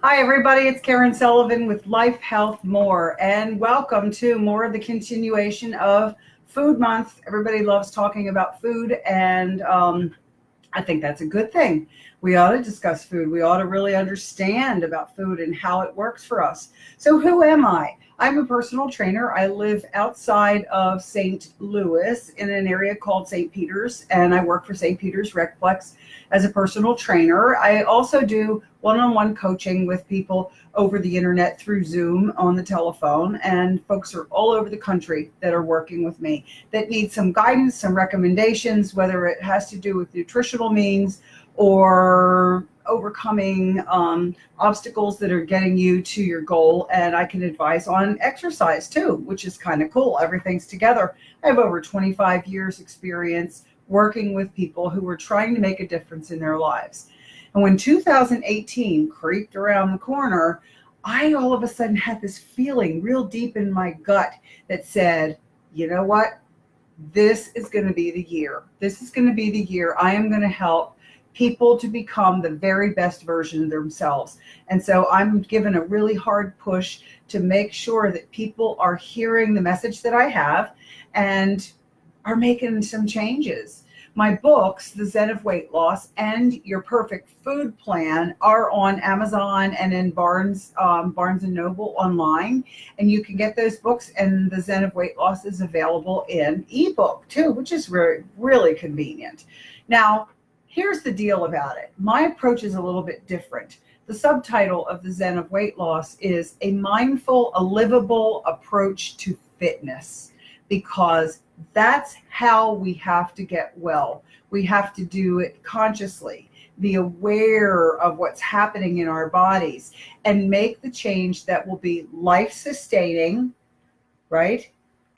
Hi, everybody. It's Karen Sullivan with Life Health More, and welcome to more of the continuation of Food Month. Everybody loves talking about food, and I think that's a good thing. We ought to discuss food. We ought to really understand about food and how it works for us. So who am I? I'm a personal trainer. I live outside of St. Louis in an area called St. Peter's, and I work for St. Peter's Recplex as a personal trainer. I also do one-on-one coaching with people over the internet through Zoom on the telephone, and folks are all over the country that are working with me that need some guidance, some recommendations, whether it has to do with nutritional means or overcoming obstacles that are getting you to your goal. And I can advise on exercise too, which is kind of cool. Everything's together. I have over 25 years experience working with people who are trying to make a difference in their lives. And when 2018 creeped around the corner, I all of a sudden had this feeling real deep in my gut that said, you know what? This is going to be the year. This is going to be the year I am going to help people to become the very best version of themselves. And so I'm given a really hard push to make sure that people are hearing the message that I have and are making some changes. My books, The Zen of Weight Loss and Your Perfect Food Plan, are on Amazon and in Barnes and Noble online. And you can get those books, and The Zen of Weight Loss is available in ebook too, which is really, really convenient. Now, here's the deal about it. My approach is a little bit different. The subtitle of The Zen of Weight Loss is a mindful, a livable approach to fitness, because that's how we have to get well. We have to do it consciously, be aware of what's happening in our bodies, and make the change that will be life-sustaining, right?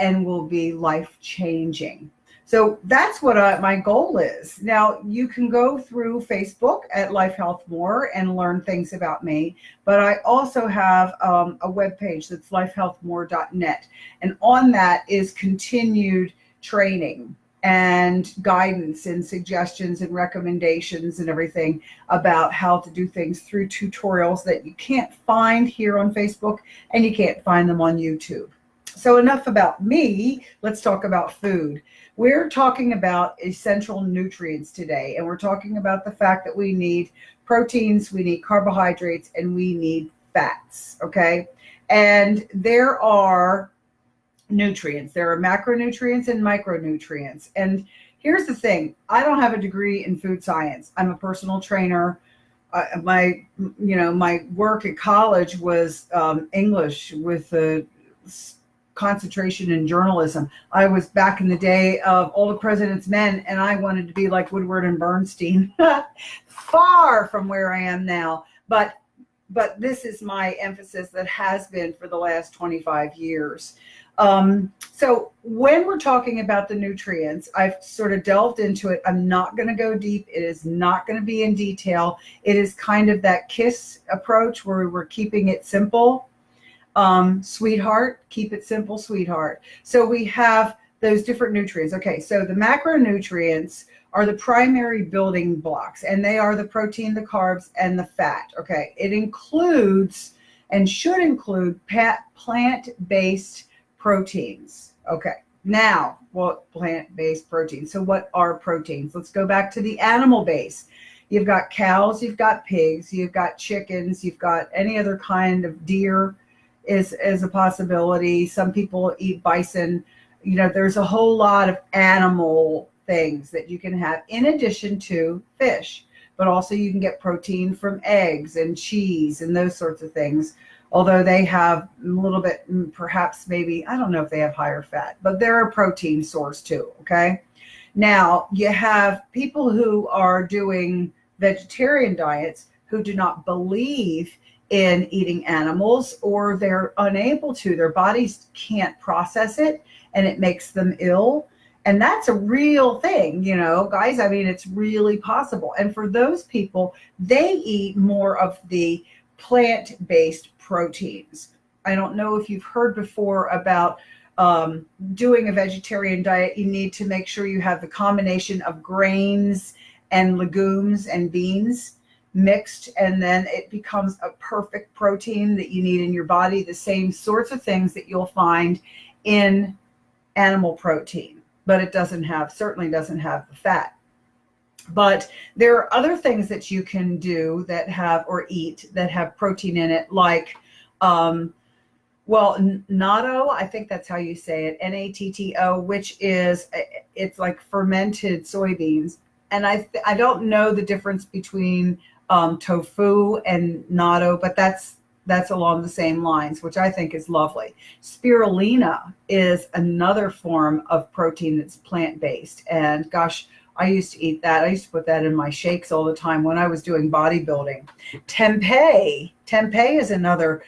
And will be life-changing. So that's what my goal is. Now, you can go through Facebook at Life Health More and learn things about me, but I also have a webpage that's lifehealthmore.net. And on that is continued training and guidance and suggestions and recommendations and everything about how to do things through tutorials that you can't find here on Facebook and you can't find them on YouTube. So enough about me. Let's talk about food. We're talking about essential nutrients today, and we're talking about the fact that we need proteins, we need carbohydrates, and we need fats, okay? And there are nutrients. There are macronutrients and micronutrients. And here's the thing. I don't have a degree in food science. I'm a personal trainer. My work at college was English with a concentration in journalism. I was back in the day of All the President's Men, and I wanted to be like Woodward and Bernstein. Far from where I am now, but this is my emphasis that has been for the last 25 years. So when we're talking about the nutrients, I've sort of delved into it. I'm not going to go deep. It is not going to be in detail. It is kind of that KISS approach where we're keeping it simple. Sweetheart, keep it simple, sweetheart. So we have those different nutrients. Okay, so the macronutrients are the primary building blocks, and they are the protein, the carbs, and the fat. Okay, it includes and should include plant-based proteins. Okay, now, what plant-based proteins? So what are proteins? Let's go back to the animal base. You've got cows, you've got pigs, you've got chickens, you've got any other kind of deer is a possibility. Some people eat bison. You know, there's a whole lot of animal things that you can have in addition to fish, but also you can get protein from eggs and cheese and those sorts of things. Although they have a little bit, perhaps maybe, I don't know if they have higher fat, but they're a protein source too, okay? Now, you have people who are doing vegetarian diets who do not believe in eating animals, or they're unable to. Their bodies can't process it, and it makes them ill. And that's a real thing, you know, guys. I mean, it's really possible. And for those people, they eat more of the plant-based proteins. I don't know if you've heard before about doing a vegetarian diet. You need to make sure you have the combination of grains and legumes and beans. mixed, and then it becomes a perfect protein that you need in your body, the same sorts of things that you'll find in animal protein, but it certainly doesn't have the fat. But there are other things that you can do that have, or eat, that have protein in it, like natto, I think that's how you say it, natto, which is, it's like fermented soybeans. And I don't know the difference between tofu and natto, but that's along the same lines, which I think is lovely. Spirulina is another form of protein that's plant-based. And gosh, I used to eat that. I used to put that in my shakes all the time when I was doing bodybuilding. Tempeh is another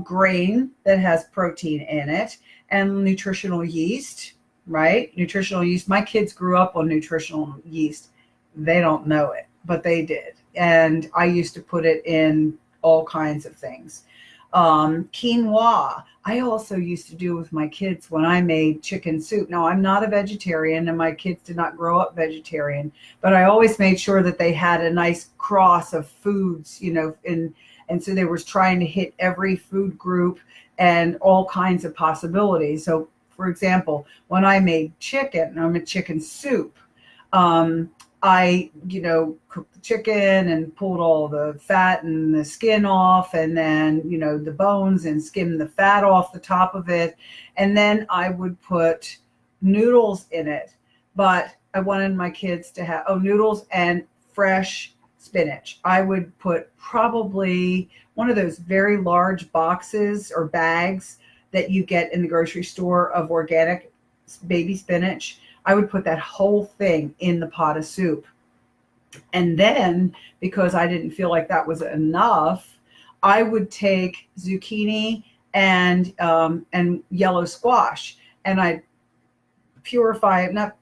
grain that has protein in it. And nutritional yeast, right? Nutritional yeast. My kids grew up on nutritional yeast. They don't know it, but they did. And I used to put it in all kinds of things. Quinoa, I also used to do with my kids when I made chicken soup. Now, I'm not a vegetarian, and my kids did not grow up vegetarian, but I always made sure that they had a nice cross of foods, and so they were trying to hit every food group and all kinds of possibilities. So, for example, when I made chicken soup, I, cooked the chicken and pulled all the fat and the skin off, and then, the bones, and skimmed the fat off the top of it. And then I would put noodles in it. But I wanted my kids to have, noodles and fresh spinach. I would put probably one of those very large boxes or bags that you get in the grocery store of organic baby spinach. I would put that whole thing in the pot of soup. And then, because I didn't feel like that was enough, I would take zucchini and yellow squash, and I'd purify it, not,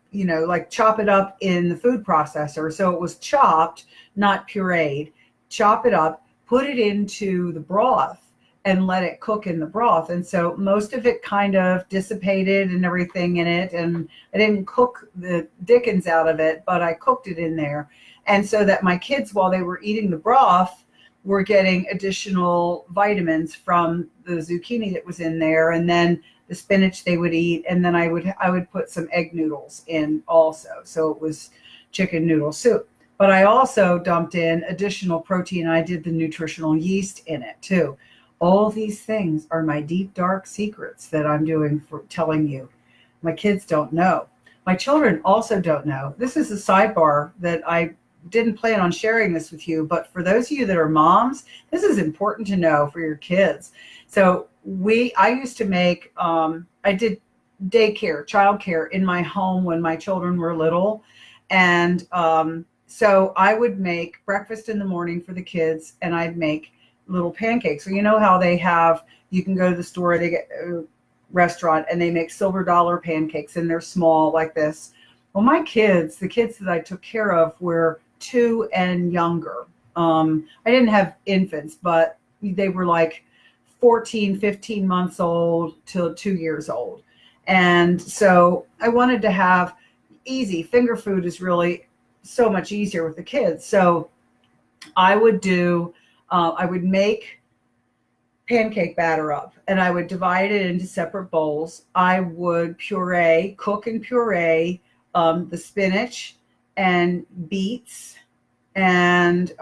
chop it up in the food processor. So it was chopped, not pureed. Chop it up, put it into the broth, and let it cook in the broth. And so most of it kind of dissipated and everything in it. And I didn't cook the dickens out of it, but I cooked it in there. And so that my kids, while they were eating the broth, were getting additional vitamins from the zucchini that was in there. And then the spinach they would eat. And then I would put some egg noodles in also. So it was chicken noodle soup. But I also dumped in additional protein. I did the nutritional yeast in it too. All these things are my deep, dark secrets that I'm doing for telling you. My kids don't know. My children also don't know. This is a sidebar that I didn't plan on sharing this with you, but for those of you that are moms, this is important to know for your kids. So I used to make, I did childcare in my home when my children were little. And so I would make breakfast in the morning for the kids, and I'd make little pancakes. So how they have, you can go to the store, they get a restaurant, and they make silver dollar pancakes, and they're small like this. Well, the kids that I took care of were 2 and younger. I didn't have infants, but they were like 14, 15 months old till 2 years old. And so I wanted to have easy. Finger food is really so much easier with the kids. So I would make pancake batter up, and I would divide it into separate bowls. I would cook and puree the spinach and beets, and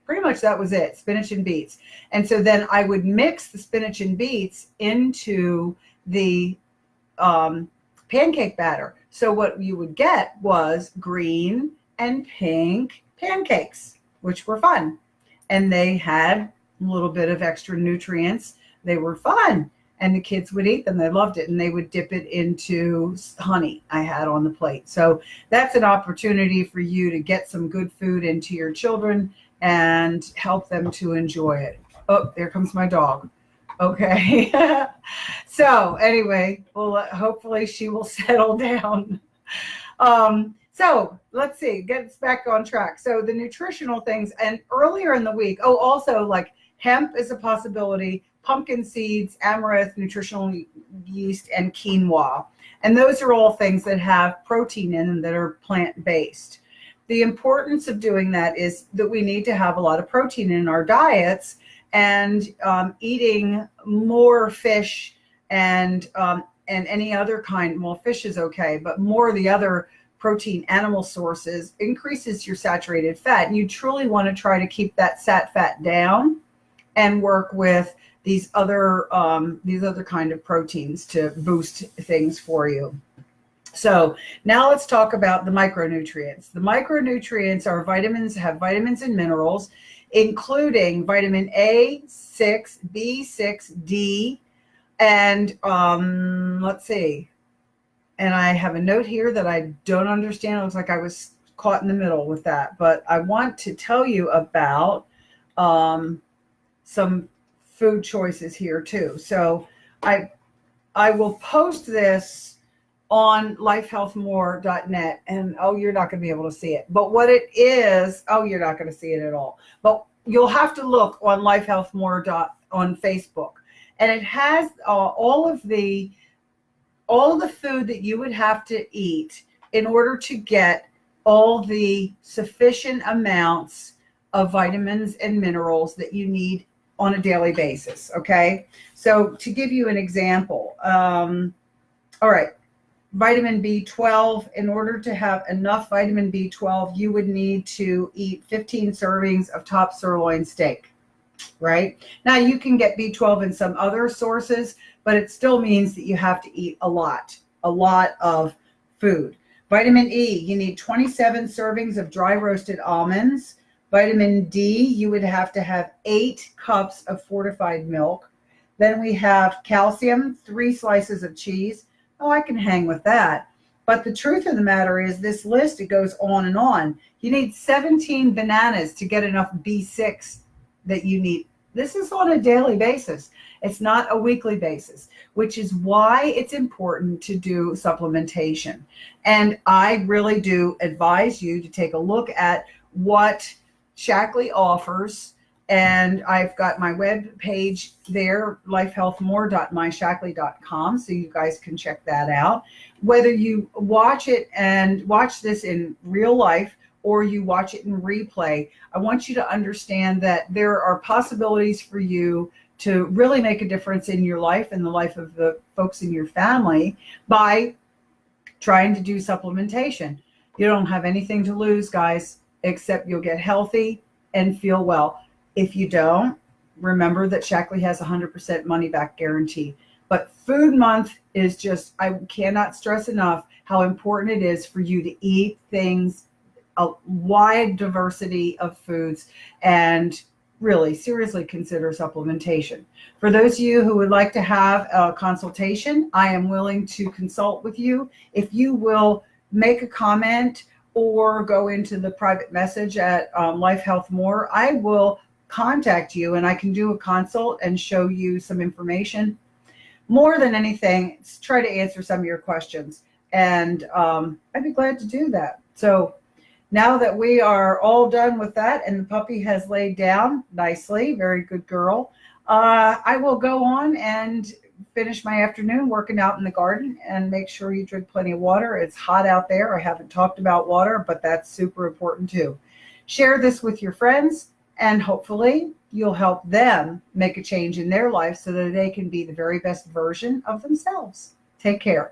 pretty much that was it, spinach and beets. And so then I would mix the spinach and beets into the pancake batter. So what you would get was green and pink pancakes, which were fun. And they had a little bit of extra nutrients. They were fun. And the kids would eat them. They loved it. And they would dip it into honey I had on the plate. So that's an opportunity for you to get some good food into your children and help them to enjoy it. Oh, there comes my dog. Okay. So anyway, well, hopefully she will settle down. So let's see, get us back on track. So the nutritional things, and earlier in the week, also like hemp is a possibility, pumpkin seeds, amaranth, nutritional yeast, and quinoa. And those are all things that have protein in them that are plant-based. the importance of doing that is that we need to have a lot of protein in our diets, and eating more fish and any other kind. Well, fish is okay, but more of the other protein animal sources increases your saturated fat. And you truly want to try to keep that fat down and work with these other kind of proteins to boost things for you. So now let's talk about the micronutrients. The micronutrients are vitamins, have vitamins and minerals, including vitamin A6, B6, D, and let's see. And I have a note here that I don't understand. It looks like I was caught in the middle with that. But I want to tell you about some food choices here too. So I will post this on lifehealthmore.net, and you're not going to be able to see it. But what it is, you're not going to see it at all. But you'll have to look on lifehealthmore on Facebook, and it has all of the food that you would have to eat in order to get all the sufficient amounts of vitamins and minerals that you need on a daily basis. Okay. So to give you an example, all right, vitamin B12, in order to have enough vitamin B12, you would need to eat 15 servings of top sirloin steak, right? Now you can get B12 in some other sources, but it still means that you have to eat a lot of food. Vitamin E, you need 27 servings of dry roasted almonds. Vitamin D, you would have to have 8 cups of fortified milk. Then we have calcium, 3 slices of cheese. I can hang with that. But the truth of the matter is, this list, it goes on and on. You need 17 bananas to get enough B6 that you need. This is on a daily basis. It's not a weekly basis, which is why it's important to do supplementation. And I really do advise you to take a look at what Shaklee offers. And I've got my web page there, lifehealthmore.myshaklee.com, so you guys can check that out. Whether you watch it and watch this in real life or you watch it in replay, I want you to understand that there are possibilities for you to really make a difference in your life and the life of the folks in your family by trying to do supplementation. You don't have anything to lose, guys, except you'll get healthy and feel well. If you don't, remember that Shaklee has 100% money back guarantee. But Food Month is just, I cannot stress enough how important it is for you to eat things, a wide diversity of foods, and really seriously consider supplementation. For those of you who would like to have a consultation, I am willing to consult with you. If you will make a comment or go into the private message at Life Health More, I will contact you and I can do a consult and show you some information. More than anything, try to answer some of your questions, and I'd be glad to do that. So now that we are all done with that and the puppy has laid down nicely, very good girl, I will go on and finish my afternoon working out in the garden, and make sure you drink plenty of water. It's hot out there. I haven't talked about water, but that's super important too. Share this with your friends, and hopefully you'll help them make a change in their life so that they can be the very best version of themselves. Take care.